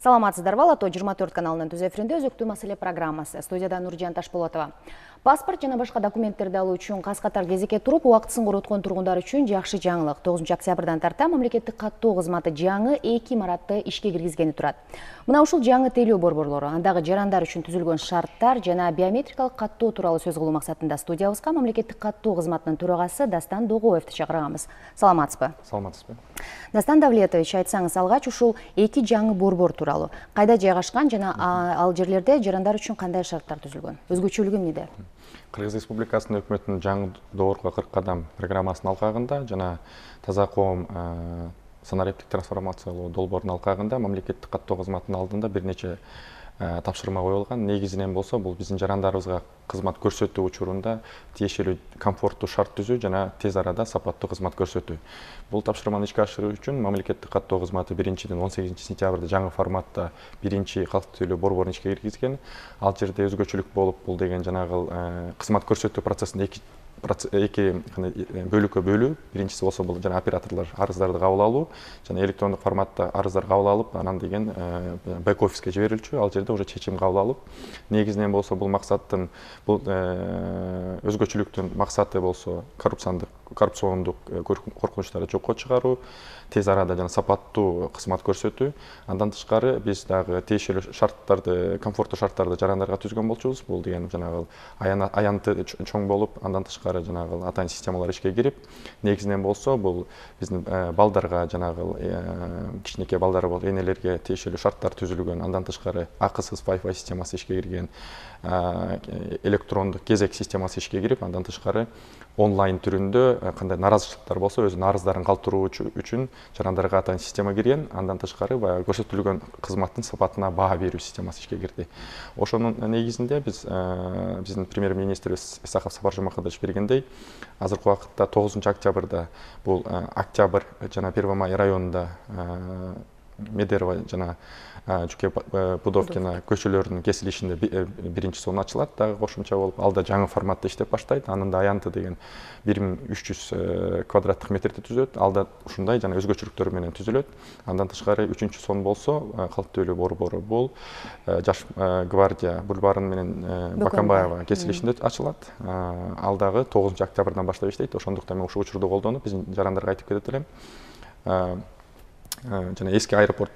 Саламатсыздарбы, Лото 24 каналының түз эфиринде өзөктүү маселе программасы. Студияда Нуржан Ташполотова. Паспорт жана башка документтерди алуу үчүн каз-катар кезекке туруп, убактысын короткон тургундар үчүн жакшы жаңылык. 9 октябрдан тарта мамлекеттик каттоо кызматы жаңы 2 имаратты ишке киргизгени турат. Мына ушул жаңы тейлөө борборлору, андагы жарандар үчүн түзүлгөн шарттар жана биометрикалык каттоо тууралуу сөз кылуу максатында студиябызга мамлекеттик каттоо кызматынын төрагасы Дастан Догоевди чакырганбыз. Саламатсызбы? Саламатсызбы. Дастан Давлетович, айтсаңыз алгач ушул 2 жаңы борбор тууралуу. Кайда жайгашкан жана ал жерлерде жарандар үчүн кандай шарттар түзүлгөн? Өзгөчөлүгү эмнеде? Кыргыз Республикасынын өкмөтүнүн жаңы доорго 40 кадам программасынын алкагында жана таза коом санариптик трансформациялоо долбоорунун алкагында мамлекеттик каттоо кызматынын алдында бир нече тапшырма коюлган. Негизинен болсо бул биздин жарандарыбызга кызмат көрсөтүү учурунда тиешелүү комфорттуу шарт түзүү жана тез арада сапаттуу кызмат көрсөтүү. Бул тапшырманы ишке ашыруу үчүн мамлекеттик каттоо кызматы 18 сентябрда жаңы форматта биринчи калктуу тейлөө борборун ишке киргизген. Ал жерде өзгөчөлүк болуп, бул деген жанагы кызмат көрсөтүү процессинде эки бөлүккө бөлүү. Биринчиси болсо бул жана операторлор арыздарды кабыл алуу жана электрондук форматта арыздар кабыл алып, анан деген бек офиске жиберилчү. Ал жерде уже чечим кабыл алып, негизинен болсо бул максаттын, бул өзгөчөлүктүн максаты болсо коррупциондук коркунучтарды жокко чыгаруу, тез арада жана сапаттуу кызмат көрсөтүү. Андан тышкары биз дагы тиешелүү шарттарды, комфорттуу шарттарды жарандарга түзгөн болчубуз. Бул деген жанагы аянты чоң болуп, андан тышкары жанагы атайын системалар ишке кирип, негизинен болсо бул биздин балдарга жанагы кичинекей балдары бол энелерге тиешелүү шарттар түзүлгөн. Андан тышкары акысыз Wi-Fi системасы ишке кирген, электрондук кезек системасы ишке кирип, андан тышкары онлайн түрүндө кандай наразычылыктар болсо өзүнүн арыздарын калтыруу үчүн жарандарга атайын система кирген. Андан тышкары баягы көрсөтүлгөн кызматтын сапатына баа берүү системасы ишке кирди. Ошонун негизинде биздин премьер-министрибиз Исаков Сапар Жумакадович бергендей, азыркы убакытта 9 октябрда бул Октябрь жана Первомай районунда Медерово жана Жуке Пудовкина көчөлөрүнүн кесилишинде биринчи сон ачылат, дагы кошумча болуп, алда жаңы форматта иштеп баштайт. Анын да аянты деген 1300 квадраттык метрди түзөт. Алда ушундай жана өзгөчөлүктөр менен түзүлөт. Андан тышкары 3-чү сон болсо, калктуу тейлөө борбору бул Жаш гвардия бульварын менен Бакамбаева кесилишинде ачылат. Ал дагы 9 октябрдан баштап иштейт. Ошондуктан мен ушул учурду колдонуп, биздин жарандарга айтып кетет элем. Жана эски аэропорт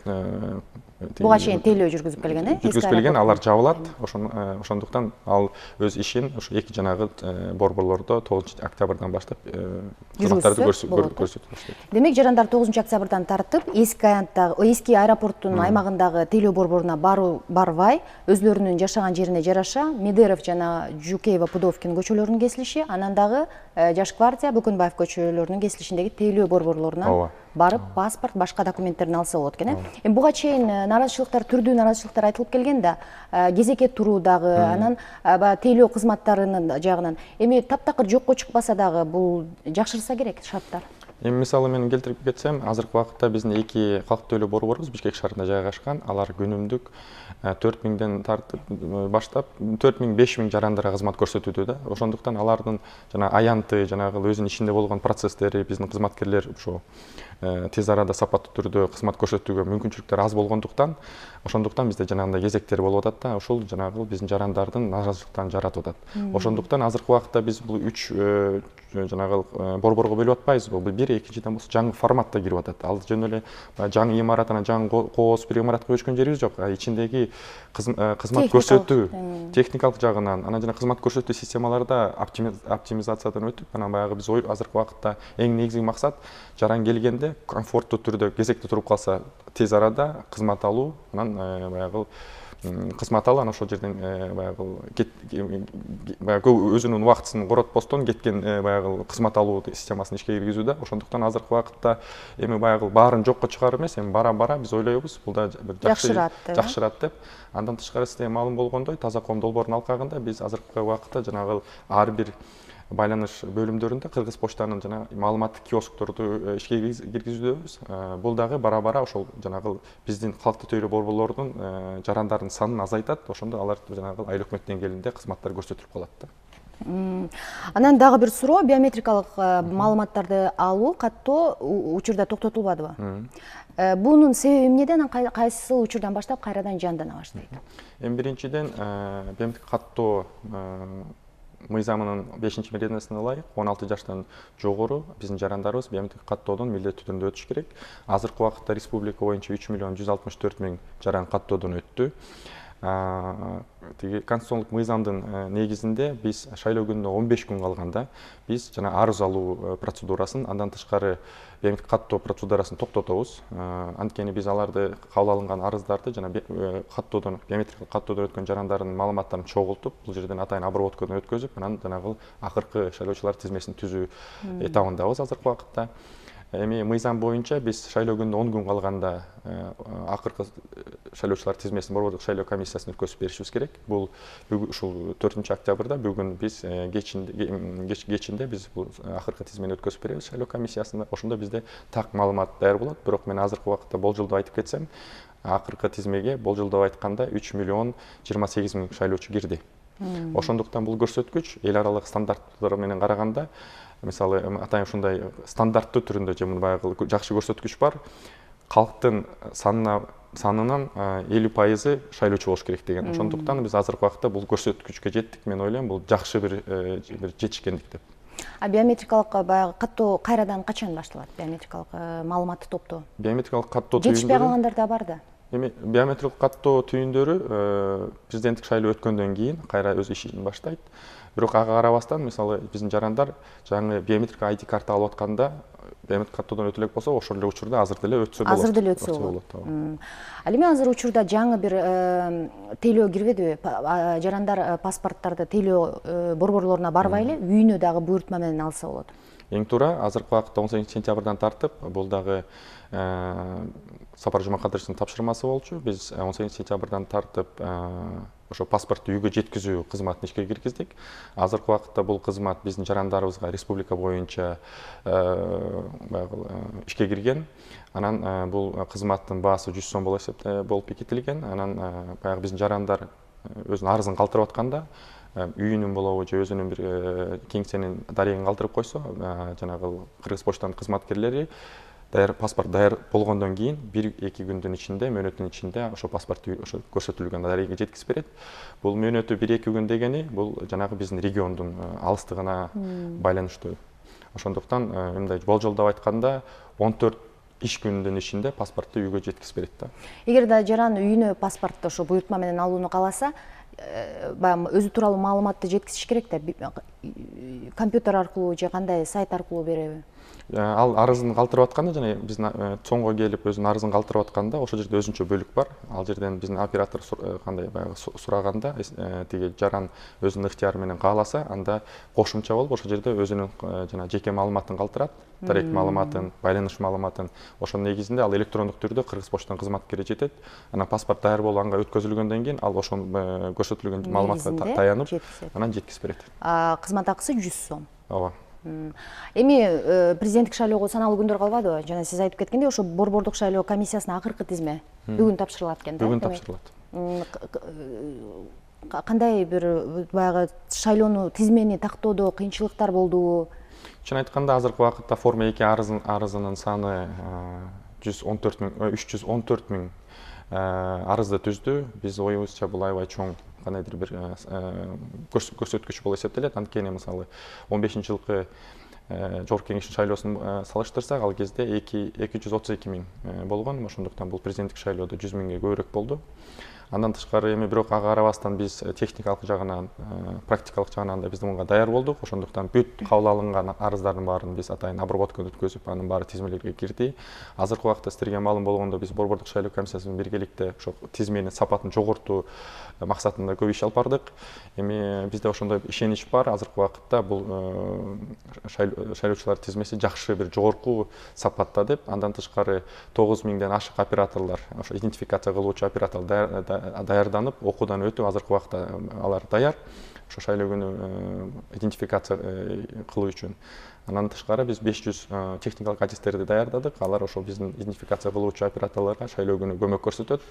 буга чейин тейлөө жүргүзүп келген, жүргүзүп келген, алар жабылат. Ошондуктан ал өз ишин ошо эки жанагы борборлордо 9 октябрдан баштап кызматтарды көрсөтүп баштайт. Демек, жарандар 9 октябрдан тартып эски аэропорттун аймагындагы тейлөө борборуна барбай, өзлөрүнүн жашаган жерине жараша Медеров жана Жукеева Пудовкин көчөлөрүнүн кесилиши, анан дагы Жаш гвардия Бөкөнбаев көчөлөрүнүн кесилишиндеги тейлөө борборлоруна барып, паспорт, башка документтерин алса болот экен. Буга чейин наразычылыктар, түрдүү наразычылыктар айтылып келген да, кезекке туруу дагы, анан тейлөө кызматтарынын жагынан. Эми таптакыр жокко чыкпаса дагы бул жакшырса керек шарттар. Эми мисалы менен келтирип кетсем, азыркы убакытта биздин эки калктуу тейлөө борборубуз Бишкек шаарында жайгашкан. Алар күнүмдүк 4000ден тартып баштап 4000-5000 жарандарга кызмат көрсөтүүдө да. Ошондуктан алардын жана аянты, жанагы өзүнүн ичинде болгон процесстери, биздин кызматкерлер ошо тез арада сапаттуу түрдө кызмат көрсөтүүгө мүмкүнчүлүктөр аз болгондуктан, ошондуктан бизде жанагындай кезектер болуп атат да, ошол жанагы биздин жарандардын наразычылыктарын жаратып атат. Ошондуктан азыркы убакытта биз бул 3 жанагы борборго бөлүп атпайбыз. Бул бир, экинчиден болсо жаңы форматта кирип атат. Ал жөн эле жаңы имарат, анан жаңы кооз бир имаратка көчкөн жерибиз жок. Ичиндеги кызмат көрсөтүү техникалык жагынан, анан жана кызмат көрсөтүү системаларда оптимизациядан өтүп, анан баягы биз азыркы убакытта эң негизги максат жаран келгенде комфорттуу түрдө кезекте туруп калса, тез арада кызмат алуу, анан баягы кызмат алып, ошол жерден баягы өзүнүн убактысын коротпостон кеткен баягы кызмат алуу системасын ишке киргизүү да. Ошондуктан азыркы убакытта эми баягы баарын жокко чыгаруу эмес, эми бара биз ойлойбуз, бул да жакшырат деп. Андан тышкары сизде маалым болгондой, таза коом долбоорунун алкагында биз азыркы убакытта жанагы ар бир байланыш бөлүмдөрүндө Кыргыз почтанын жана маалыматтык киоскторду ишке киргизүүбүз. Бул дагы бара ошол жанагы биздин калктуу тейлөө борборлордун жарандардын санын азайтат. Ошондо алар жанагы айыл өкмөт деңгээлинде кызматтар көрсөтүлүп калат да. Анан дагы бир суроо, биометрикалык маалыматтарды алуу каттоо учурда токтотулбадыбы? Бунун себеби эмнеде, анан кайсы учурдан баштап кайрадан жандана баштайт? Эми биринчиден биометрик каттоо мыйзамынын 5-меренесине ылайык 16 жаштан жогору биздин жарандарыбыз биометрик каттоодон милдеттүү түрдө өтүш керек. Азыркы убакытта республика боюнча 3.164.000 жаран каттоодон өттү. Тиги конституциялык мыйзамдын негизинде биз шайлоо күнүнө 15 күн калганда биз жана арыз алуу процедурасын, андан тышкары биометрик каттоо процедурасын токтотобуз. Анткени биз аларды кабыл алынган арыздарды жана каттоодон биометрик каттоодон өткөн жарандардын маалыматтарын чогултуп, бул жерден атайын обработкадан өткөзүп, анан жанагы акыркы шайлоочулар тизмесин түзүү этабындабыз азыркы убакытта. Эми мыйзам боюнча биз шайлоо күнүнө 10 күн калганда акыркы шайлоочулар тизмесин борбордук шайлоо комиссиясына өткөзүп беришибиз керек. Бул ушул 4-октябрда бүгүн биз кечинде биз бул акыркы тизмени өткөзүп беребиз шайлоо комиссиясына. Ошондо бизде так маалымат даяр болот. Бирок мен азыркы убакытта болжолдоп айтып кетсем, акыркы тизмеге болжолдоп айтканда 3.028.000 шайлоочу кирди. Ошондуктан бул көрсөткүч эл аралык стандарттар менен караганда, мисалы атайын ушундай стандарттуу түрүндө же баягы жакшы көрсөткүч бар. Калктын санынын 50% шайлоочу болуш керек деген. Ошондуктан биз азыркы убакытта бул көрсөткүчкө жеттик. Мен ойлойм, бул жакшы бир жетишкендик деп. Биометрикалык баягы каттоо кайрадан качан башталат? Биометрикалык маалыматты топтоо. Биометрикалык каттоо жетишпей калгандар да бар да. Эми биометрикалык каттоо түйүндөрү президенттик шайлоо өткөндөн кийин кайра өз ишин баштайт. Бирок ага карабастан, мисалы биздин жарандар жаңы биометрик ID карта алып атканда, биометрик каттоодон өтө элек болсо, ошол эле учурда азыр деле өтсө болот. Азыр деле өтсө болот. Ал эми азыр учурда жаңы бир тейлөө кирбедиби? Жарандар паспорттарды тейлөө борборлоруна барбай эле үйүнө дагы буйртма менен алса болот. Эң туура, азыркы убакытта 18 сентябрдан тартып, бул дагы Сапар Жумакадыровдун тапшырмасы болчу. Биз 18 сентябрдан тартып ошо паспортду үйгө жеткизүү кызматын ишке киргиздик. Азыркы убакытта бул кызмат биздин жарандарыбызга республика боюнча ишке кирген. Анан бул кызматтын баасы 100 сом болуп бекитилген. Анан баягы биздин жарандар өзүнүн арызын калтырып атканда, үйүнүн болобу же өзүнүн бир кеңсенин дарегин калтырып койсо, жанагы Кыргыз почтанын кызматкерлери паспорт даяр болгондон кийин 1-2 күндүн ичинде, мөөнөттүн ичинде ошо паспорт ошо көрсөтүлгөн дарегеге жеткизип берет. Бул мөөнөтү 1-2 күн дегени, бул жанагы биздин региондун алыстыгына байланыштуу. Ошондуктан мындай болжолдоп айтканда 14 иш күндүн ичинде паспортту үйгө жеткизип берет да. Эгер да жаран үйүнө паспортду ошо буйртма менен алууну кааласа, баягы өзү тууралуу маалыматты жеткизиш керек да. Компьютер аркылуу же кандай сайт аркылуу береби? Ал арызын калтырып атканда, жана биздин чоңго келип өзүнүн арызын калтырып атканда, ошол жерде өзүнчө бөлүк бар. Ал жерден биздин оператор кандай баягы сураганда, тиги жаран өзүнүн ыктыяры менен кааласа, анда кошумча болуп ошол жерде өзүнүн жана жеке маалыматын калтырат, дарек маалыматын, байланыш маалыматын. Ошонун негизинде ал электрондук түрдө Кыргыз почтанын кызматкери жетет. Анан паспорт даяр болуп анга өткөзүлгөндөн кийин ал ошол көрсөтүлгөн маалыматка таянып, анан жеткизип берет. Кызмат акысы 100 сом. Ооба. Эми президенттик шайлоого саналуу күндөр калбадыбы? Жана сиз айтып кеткендей, ошо борбордук шайлоо комиссиясына акыркы тизме бүгүн тапшырылат экен да? Бүгүн тапшырылат. Кандай бир баягы шайлоону тизмени тактоодо кыйынчылыктар болдубу? Чын айтканда, азыркы убакытта форма 2 арызынын саны 314.000 арызды түздү. Биз оюбузча бул аябай чоң кандайдыр бир көрсөткүч болуп эсептелет. Анткени мисалы 15-жылкы жогорку кеңештин шайлоосун салыштырсак, ал кезде 232.000 болгон. Ошондуктан бул президенттик шайлоодо 100.000ге көбүрөөк болду. Андан тышкары эми бирок ага карабастан биз техникалык жагынан, практикалык жагынан да биз мунга даяр болдук. Ошондуктан бүт кабыл алынган арыздардын баарын биз атайын обработкадан өткөзүп, анын баары тизмелерге кирди. Азыркы убакытта сиздерге маалым болгондо биз борбордук шайлоо комиссиясы менен биргеликте ошо тизменин сапатын жогортуу максатында көп иш алып бардык. Эми бизде ошондой ишенич бар. Азыркы убакытта бул шайлоочулар тизмеси жакшы бир жогорку сапатта деп. Андан тышкары 9000ден ашык операторлор, ошо идентификация кылуучу операторлор даярданып, окуудан өтүп, азыркы убакта алар даяр. Ошо шайлоо күнү идентификация кылуу үчүн. Андан тышкары биз 500 техникалык адистерди даярдадык. Алар ошол биздин идентификация кылуучу операторлорго шайлоо күнү көмөк көрсөтөт.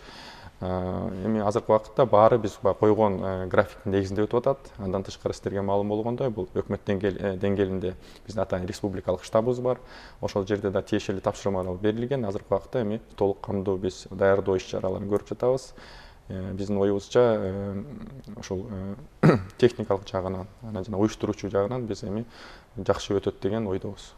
Эми азыркы убакытта баары биз койгон графиктин негизинде өтүп атат. Андан тышкары сиздерге маалым болгондой, бул өкмөт деңгээлинде биздин атайын республикалык штабыбыз бар. Ошол жерде да тиешелүү тапшырмалар берилген. Азыркы убакытта эми толук камдуу биз даярдоо иш-чараларын көрүп жатабыз. Биздин оюбузча ошол техникалык жагынан жана уюштуруучу жагынан биз эми жакшы өтөт деген ойдобуз.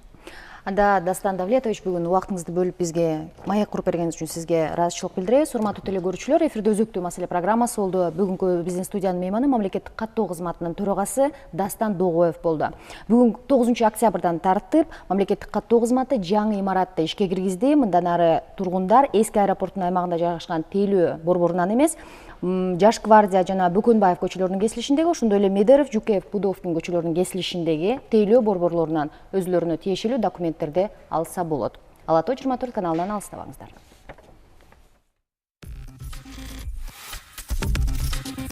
Анда Дастан Давлетович, бүгүн убактыңызды бөлүп бизге маек куруп бергениңиз үчүн сизге ыраазычылык билдиребиз. Урматтуу теле көрүүчүлөр, эфирде өзөктүү маселе программасы болду. Бүгүнкү биздин студиянын мейманы мамлекеттик каттоо кызматынын төрагасы Дастан Догоев болду. Бүгүн 9 октябрдан тартып мамлекеттик каттоо кызматы жаңы имаратты ишке киргизди. Мындан ары тургундар эски аэропорттун аймагында жайгашкан Тейлөө борборунан эмес, Жаш Гвардия жана Бөкөнбаев көчөлөрүнүн кесилишиндеги, ошондой эле Медеров, Жукеев, Пудовкин көчөлөрүнүн кесилишиндеги Тейлөө борборлорунан өзүлөрүнө тиешелүү документтерди алса болот. Ала Тоо 24 каналынан алыстабаңыздар.